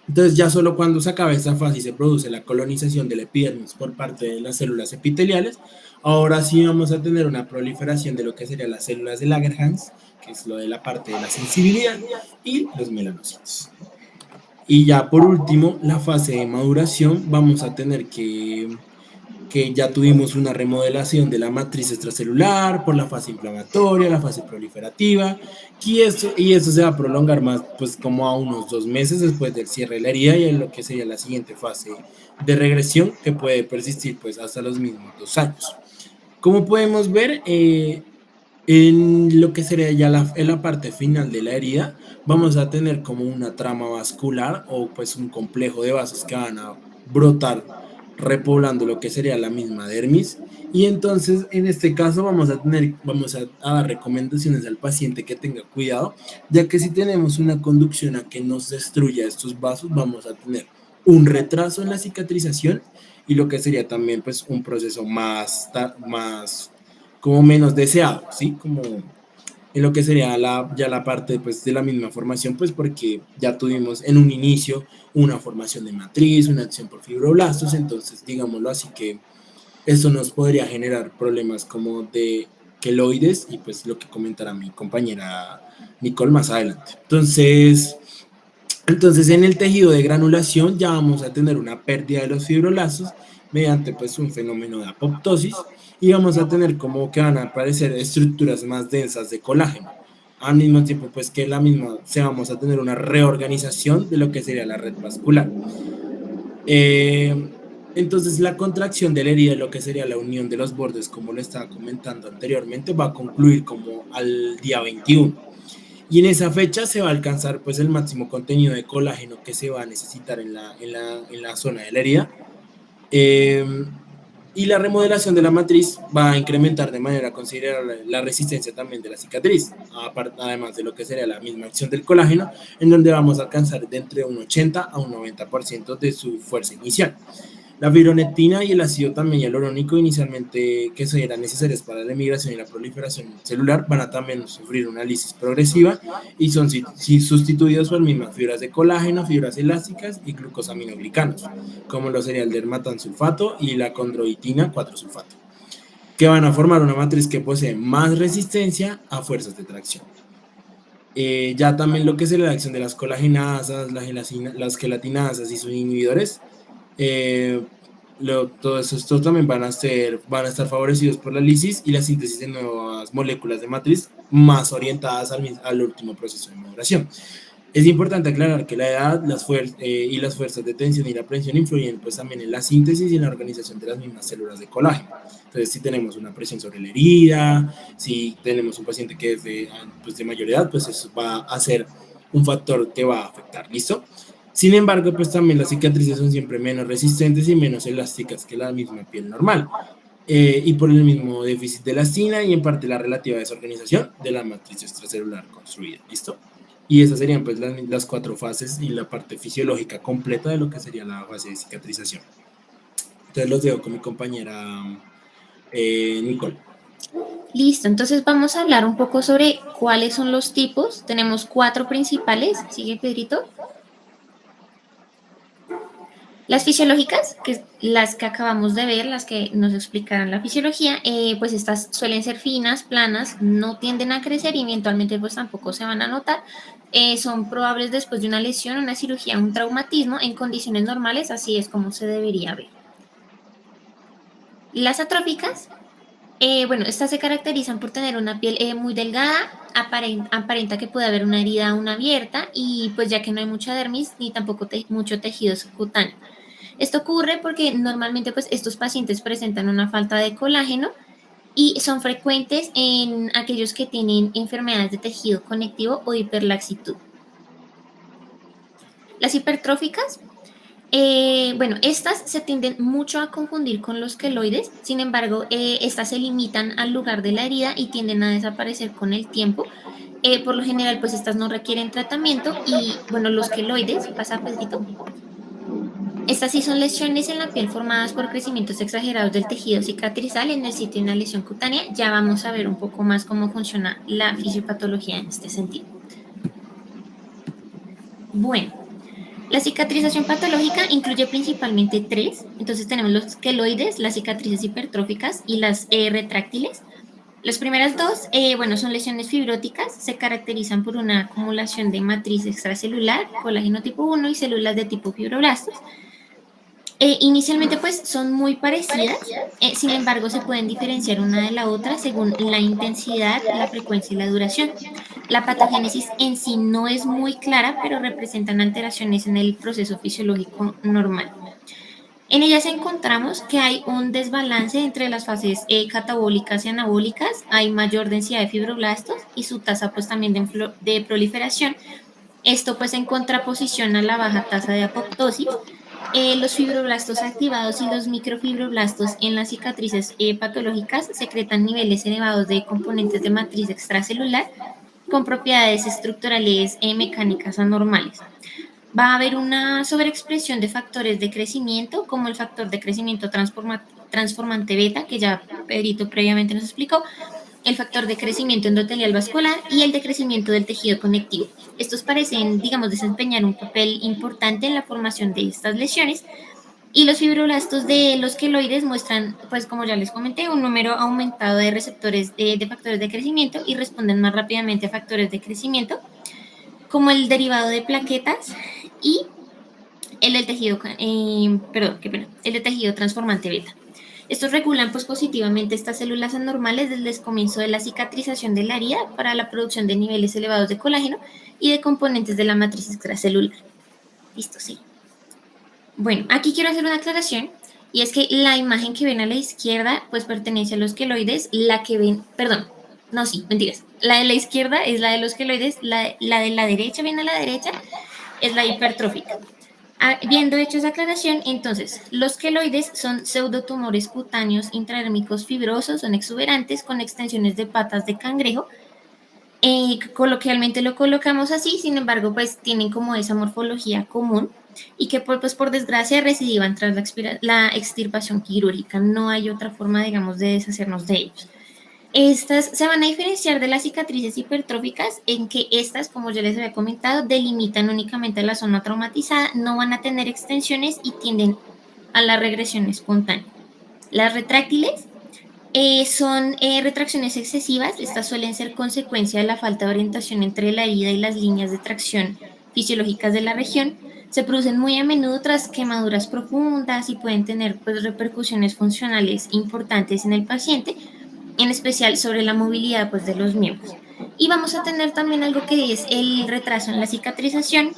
Entonces ya solo cuando se acaba esta fase y se produce la colonización del epidermis por parte de las células epiteliales, ahora sí vamos a tener una proliferación de lo que serían las células de Langerhans, que es lo de la parte de la sensibilidad, y los melanocitos. Y ya por último, la fase de maduración, vamos a tener que ya tuvimos una remodelación de la matriz extracelular por la fase inflamatoria, la fase proliferativa, y esto se va a prolongar más, pues como a unos 2 meses después del cierre de la herida y en lo que sería la siguiente fase de regresión que puede persistir pues hasta los mismos 2 años. Como podemos ver, en lo que sería ya en la parte final de la herida, vamos a tener como una trama vascular o pues un complejo de vasos que van a brotar repoblando lo que sería la misma dermis. Y entonces en este caso vamos a dar recomendaciones al paciente que tenga cuidado, ya que si tenemos una conducción que nos destruya estos vasos, vamos a tener un retraso en la cicatrización y lo que sería también pues un proceso más como menos deseado, ¿sí? Como en lo que sería ya la parte pues, de la misma formación, pues porque ya tuvimos en un inicio una formación de matriz, una acción por fibroblastos, entonces digámoslo así que eso nos podría generar problemas como de queloides y pues lo que comentará mi compañera Nicole más adelante. Entonces en el tejido de granulación ya vamos a tener una pérdida de los fibroblastos mediante pues un fenómeno de apoptosis y vamos a tener como que van a aparecer estructuras más densas de colágeno. Al mismo tiempo pues que vamos a tener una reorganización de lo que sería la red vascular. Entonces la contracción de la herida, lo que sería la unión de los bordes, como lo estaba comentando anteriormente, va a concluir como al día 21. Y en esa fecha se va a alcanzar pues el máximo contenido de colágeno que se va a necesitar en la zona de la herida. Y la remodelación de la matriz va a incrementar de manera considerable la resistencia también de la cicatriz, además de lo que sería la misma acción del colágeno, en donde vamos a alcanzar de entre un 80 a un 90% de su fuerza inicial. La fibronectina y el ácido también hialurónico inicialmente que eran necesarias para la migración y la proliferación celular van a también sufrir una lisis progresiva y son sustituidos por mismas fibras de colágeno, fibras elásticas y glucosaminoglicanos, como lo sería el dermatansulfato y la condroitina 4-sulfato, que van a formar una matriz que posee más resistencia a fuerzas de tracción. Ya también lo que es la acción de las colagenasas, las gelatinasas y sus inhibidores, todos estos también van a estar favorecidos por la lisis y la síntesis de nuevas moléculas de matriz más orientadas al último proceso de maduración. Es importante aclarar que la edad y las fuerzas de tensión y la presión influyen pues también en la síntesis y en la organización de las mismas células de colágeno. Entonces, si tenemos una presión sobre la herida, si tenemos un paciente que es de mayor edad, pues eso va a ser un factor que va a afectar, ¿listo? Sin embargo, pues también las cicatrices son siempre menos resistentes y menos elásticas que la misma piel normal. Y por el mismo déficit de elastina y en parte la relativa desorganización de la matriz extracelular construida, ¿listo? Y esas serían pues las 4 fases y la parte fisiológica completa de lo que sería la fase de cicatrización. Entonces los dejo con mi compañera Nicole. Listo, entonces vamos a hablar un poco sobre cuáles son los tipos. Tenemos 4 principales. ¿Sigue, Pedrito? Las fisiológicas, que las que acabamos de ver, las que nos explicarán la fisiología, pues estas suelen ser finas, planas, no tienden a crecer y eventualmente pues tampoco se van a notar. Son probables después de una lesión, una cirugía, un traumatismo. En condiciones normales, así es como se debería ver. Las atróficas, bueno, estas se caracterizan por tener una piel muy delgada, aparenta que puede haber una herida aún abierta y pues ya que no hay mucha dermis ni tampoco mucho tejido subcutáneo. Esto ocurre porque normalmente pues estos pacientes presentan una falta de colágeno y son frecuentes en aquellos que tienen enfermedades de tejido conectivo o hiperlaxitud. Las hipertróficas, bueno, estas se tienden mucho a confundir con los queloides, sin embargo, estas se limitan al lugar de la herida y tienden a desaparecer con el tiempo. Por lo general, pues estas no requieren tratamiento y, bueno, los queloides, pasa Pedrito. Estas sí son lesiones en la piel formadas por crecimientos exagerados del tejido cicatrizal en el sitio de una lesión cutánea. Ya vamos a ver un poco más cómo funciona la fisiopatología en este sentido. Bueno, la cicatrización patológica incluye principalmente tres. Entonces tenemos los queloides, las cicatrices hipertróficas y las retráctiles. Las primeras dos, bueno, son lesiones fibróticas, se caracterizan por una acumulación de matriz extracelular, colágeno tipo 1 y células de tipo fibroblastos. Inicialmente pues son muy parecidas, sin embargo se pueden diferenciar una de la otra según la intensidad, la frecuencia y la duración. La patogénesis en sí no es muy clara, pero representan alteraciones en el proceso fisiológico normal. En ellas encontramos que hay un desbalance entre las fases catabólicas y anabólicas, hay mayor densidad de fibroblastos y su tasa pues también de proliferación. Esto pues en contraposición a la baja tasa de apoptosis. Los fibroblastos activados y los microfibroblastos en las cicatrices patológicas secretan niveles elevados de componentes de matriz extracelular con propiedades estructurales mecánicas anormales. Va a haber una sobreexpresión de factores de crecimiento, como el factor de crecimiento transformante beta, que ya Pedrito previamente nos explicó, el factor de crecimiento endotelial vascular y el de crecimiento del tejido conectivo. Estos parecen, digamos, desempeñar un papel importante en la formación de estas lesiones. Y los fibroblastos de los queloides muestran, pues como ya les comenté, un número aumentado de receptores de factores de crecimiento y responden más rápidamente a factores de crecimiento, como el derivado de plaquetas y el del tejido, el de tejido transformante beta. Estos regulan pues, positivamente estas células anormales desde el comienzo de la cicatrización de la herida para la producción de niveles elevados de colágeno y de componentes de la matriz extracelular. Listo, sí. Bueno, aquí quiero hacer una aclaración y es que la imagen que ven a la izquierda pues pertenece a los queloides, la que ven, perdón, no, sí, mentiras. La de la izquierda es la de los queloides, la de la derecha, bien a la derecha, es la hipertrófica. Habiendo hecho esa aclaración, entonces, los queloides son pseudotumores cutáneos intradérmicos fibrosos, son exuberantes con extensiones de patas de cangrejo. Coloquialmente lo colocamos así, sin embargo, pues tienen como esa morfología común y que pues por desgracia recidivan tras la extirpación quirúrgica. No hay otra forma, digamos, de deshacernos de ellos. Estas se van a diferenciar de las cicatrices hipertróficas en que estas, como ya les había comentado, delimitan únicamente la zona traumatizada, no van a tener extensiones y tienden a la regresión espontánea. Las retráctiles son retracciones excesivas, estas suelen ser consecuencia de la falta de orientación entre la herida y las líneas de tracción fisiológicas de la región. Se producen muy a menudo tras quemaduras profundas y pueden tener pues, repercusiones funcionales importantes en el paciente, en especial sobre la movilidad pues, de los miembros. Y vamos a tener también algo que es el retraso en la cicatrización.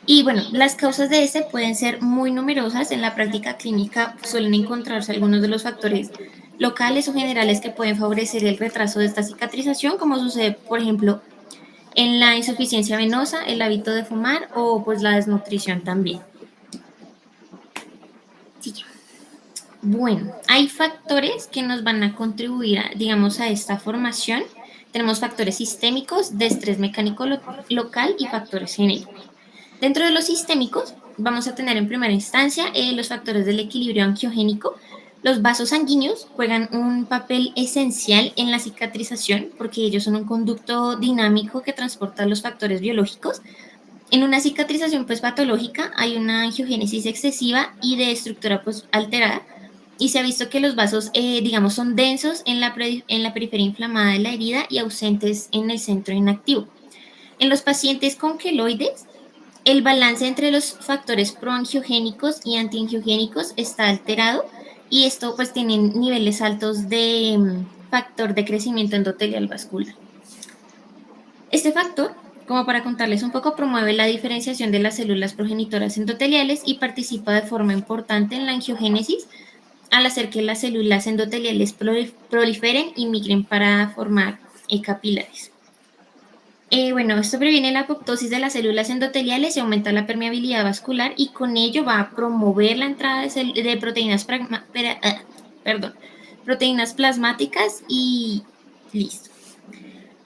Y bueno, las causas de este pueden ser muy numerosas. En la práctica clínica suelen encontrarse algunos de los factores locales o generales que pueden favorecer el retraso de esta cicatrización, como sucede, por ejemplo, en la insuficiencia venosa, el hábito de fumar o pues la desnutrición también. Sí. Bueno, hay factores que nos van a contribuir, digamos, a esta formación. Tenemos factores sistémicos, de estrés mecánico local y factores genéticos. Dentro de los sistémicos, vamos a tener en primera instancia los factores del equilibrio angiogénico. Los vasos sanguíneos juegan un papel esencial en la cicatrización porque ellos son un conducto dinámico que transporta los factores biológicos. En una cicatrización pues, patológica hay una angiogénesis excesiva y de estructura pues, alterada, y se ha visto que los vasos, digamos, son densos en la periferia inflamada de la herida y ausentes en el centro inactivo. En los pacientes con queloides, el balance entre los factores proangiogénicos y antiangiogénicos está alterado y esto pues tiene niveles altos de factor de crecimiento endotelial vascular. Este factor, como para contarles un poco, promueve la diferenciación de las células progenitoras endoteliales y participa de forma importante en la angiogénesis al hacer que las células endoteliales proliferen y migren para formar capilares. Bueno, esto previene la apoptosis de las células endoteliales y aumenta la permeabilidad vascular y con ello va a promover la entrada de proteínas plasmáticas y listo.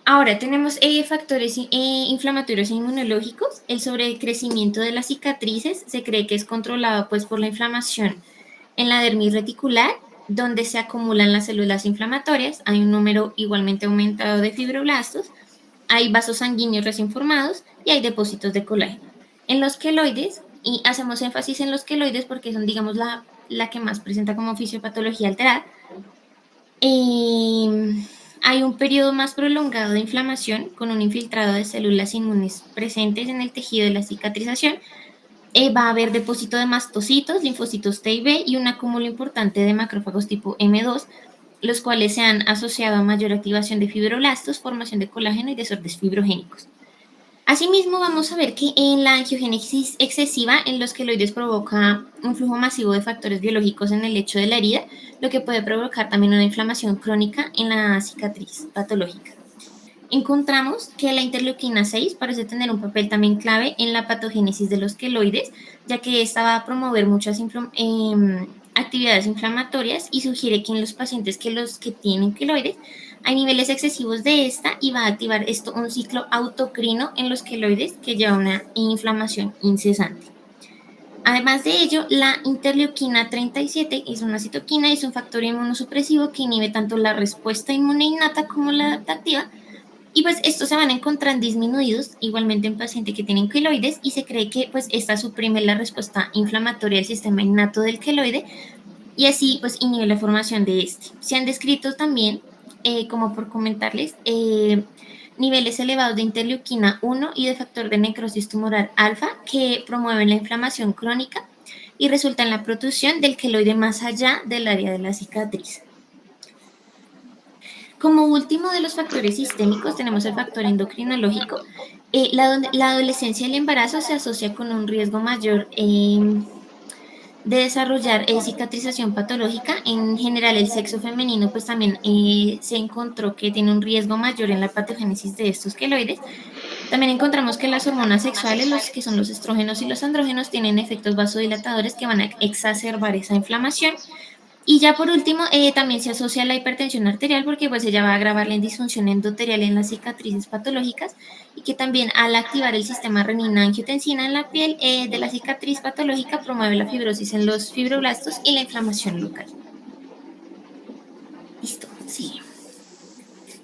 Ahora tenemos factores inflamatorios e inmunológicos. El sobrecrecimiento de las cicatrices se cree que es controlado pues, por la inflamación en la dermis reticular, donde se acumulan las células inflamatorias. Hay un número igualmente aumentado de fibroblastos. Hay vasos sanguíneos recién formados y hay depósitos de colágeno. En los queloides, y hacemos énfasis en los queloides porque son, digamos, la que más presenta como fisiopatología alterada, hay un periodo más prolongado de inflamación con un infiltrado de células inmunes presentes en el tejido de la cicatrización. Va a haber depósito de mastocitos, linfocitos T y B y un acúmulo importante de macrófagos tipo M2, los cuales se han asociado a mayor activación de fibroblastos, formación de colágeno y desórdenes fibrogénicos. Asimismo, vamos a ver que en la angiogénesis excesiva en los queloides provoca un flujo masivo de factores biológicos en el lecho de la herida, lo que puede provocar también una inflamación crónica en la cicatriz patológica. Encontramos que la interleuquina 6 parece tener un papel también clave en la patogénesis de los queloides, ya que esta va a promover muchas actividades inflamatorias y sugiere que en los pacientes que tienen queloides hay niveles excesivos de esta y va a activar esto un ciclo autocrino en los queloides que lleva a una inflamación incesante. Además de ello, la interleuquina 37 es una citoquina y es un factor inmunosupresivo que inhibe tanto la respuesta inmune innata como la adaptativa. Y pues estos se van a encontrar disminuidos igualmente en pacientes que tienen queloides y se cree que pues esta suprime la respuesta inflamatoria del sistema innato del queloide y así pues inhibe la formación de este. Se han descrito también, como por comentarles, niveles elevados de interleuquina 1 y de factor de necrosis tumoral alfa que promueven la inflamación crónica y resulta en la protrusión del queloide más allá del área de la cicatriz. Como último de los factores sistémicos tenemos el factor endocrinológico. La adolescencia y el embarazo se asocia con un riesgo mayor de desarrollar cicatrización patológica. En general, el sexo femenino pues también se encontró que tiene un riesgo mayor en la patogénesis de estos queloides. También encontramos que las hormonas sexuales, los que son los estrógenos y los andrógenos, tienen efectos vasodilatadores que van a exacerbar esa inflamación. Y ya por último, también se asocia a la hipertensión arterial porque pues ella va a agravar la disfunción endotelial en las cicatrices patológicas y que también al activar el sistema renina-angiotensina en la piel de la cicatriz patológica promueve la fibrosis en los fibroblastos y la inflamación local. Listo, sí.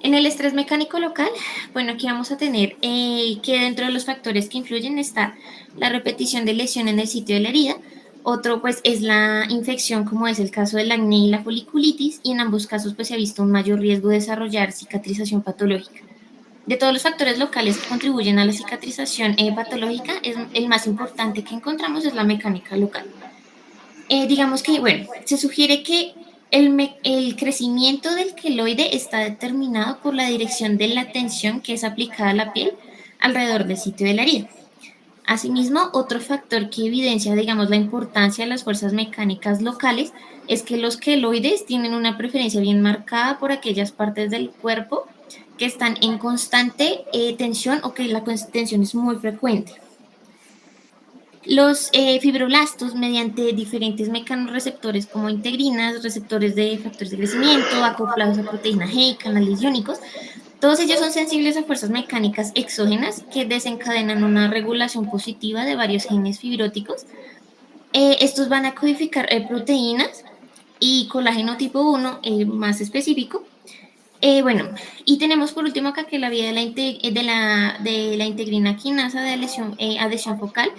En el estrés mecánico local, bueno, aquí vamos a tener que dentro de los factores que influyen está la repetición de lesión en el sitio de la herida. Otro pues es la infección, como es el caso del acné y la foliculitis, y en ambos casos pues se ha visto un mayor riesgo de desarrollar cicatrización patológica. De todos los factores locales que contribuyen a la cicatrización patológica, el más importante que encontramos es la mecánica local. Digamos que, bueno, se sugiere que el crecimiento del queloide está determinado por la dirección de la tensión que es aplicada a la piel alrededor del sitio de la herida. Asimismo, otro factor que evidencia, digamos, la importancia de las fuerzas mecánicas locales es que los queloides tienen una preferencia bien marcada por aquellas partes del cuerpo que están en constante tensión o que la tensión es muy frecuente. Los fibroblastos, mediante diferentes mecanorreceptores como integrinas, receptores de factores de crecimiento, acoplados a proteína G y canales iónicos, todos ellos son sensibles a fuerzas mecánicas exógenas que desencadenan una regulación positiva de varios genes fibróticos. Estos van a codificar proteínas y colágeno tipo 1 más específico. Bueno, y tenemos por último acá que la vía de la integrina quinasa de adhesión focal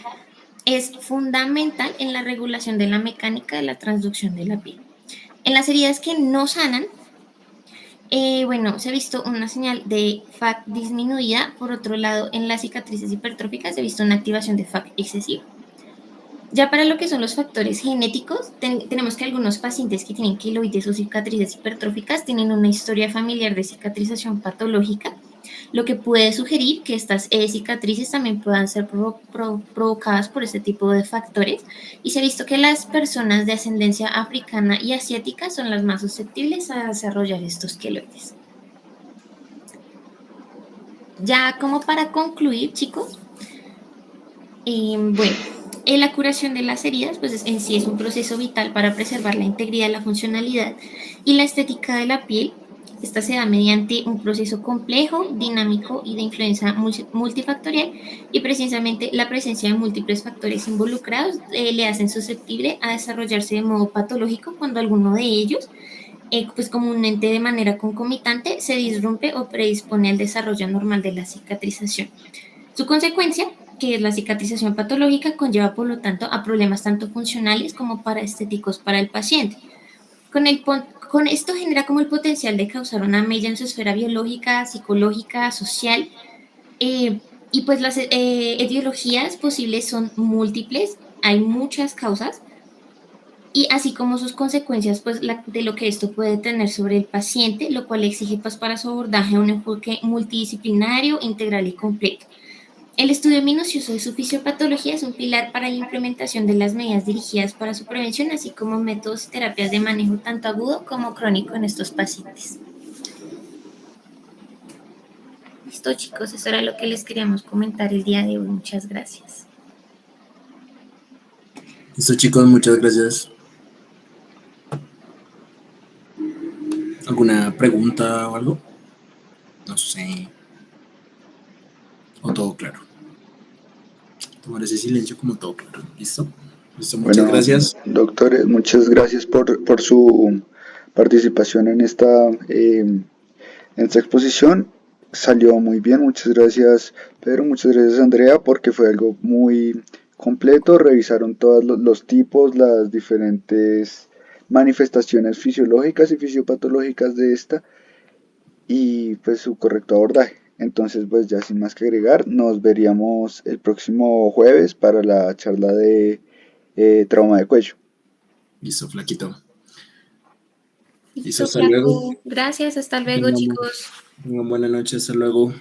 es fundamental en la regulación de la mecánica de la transducción de la piel. En las heridas que no sanan, bueno, se ha visto una señal de FAC disminuida. Por otro lado, en las cicatrices hipertróficas se ha visto una activación de FAC excesiva. Ya para lo que son los factores genéticos, tenemos que algunos pacientes que tienen queloides o cicatrices hipertróficas tienen una historia familiar de cicatrización patológica, lo que puede sugerir que estas cicatrices también puedan ser provocadas por este tipo de factores, y se ha visto que las personas de ascendencia africana y asiática son las más susceptibles a desarrollar estos queloides. Ya como para concluir, chicos, bueno, la curación de las heridas pues en sí es un proceso vital para preservar la integridad, la funcionalidad y la estética de la piel. Esta se da mediante un proceso complejo, dinámico y de influencia multifactorial, y precisamente la presencia de múltiples factores involucrados le hacen susceptible a desarrollarse de modo patológico cuando alguno de ellos, pues comúnmente de manera concomitante, se disrumpe o predispone al desarrollo normal de la cicatrización. Su consecuencia que es la cicatrización patológica, conlleva por lo tanto a problemas tanto funcionales como paraestéticos para el paciente. Con esto genera como el potencial de causar una mella en su esfera biológica, psicológica, social, y pues las etiologías posibles son múltiples, hay muchas causas, y así como sus consecuencias pues de lo que esto puede tener sobre el paciente, lo cual exige pues para su abordaje un enfoque multidisciplinario, integral y completo. El estudio minucioso de su fisiopatología es un pilar para la implementación de las medidas dirigidas para su prevención, así como métodos y terapias de manejo tanto agudo como crónico en estos pacientes. Listo, chicos, eso era lo que les queríamos comentar el día de hoy. Muchas gracias. Listo, chicos, muchas gracias. ¿Alguna pregunta o algo? No sé. ¿O todo claro? Tomar ese silencio como todo claro. ¿Listo? Listo, muchas Bueno, gracias. doctores, muchas gracias por su participación en esta exposición. Salió muy bien, muchas gracias Pedro, muchas gracias Andrea, porque fue algo muy completo. Revisaron todos los tipos, las diferentes manifestaciones fisiológicas y fisiopatológicas de esta y pues su correcto abordaje. Entonces, pues ya sin más que agregar, nos veríamos el próximo jueves para la charla de trauma de cuello. Listo, flaquito. Listo, Listo, hasta luego. flaco. Gracias, hasta luego, chicos. Tengan buena noche, hasta luego.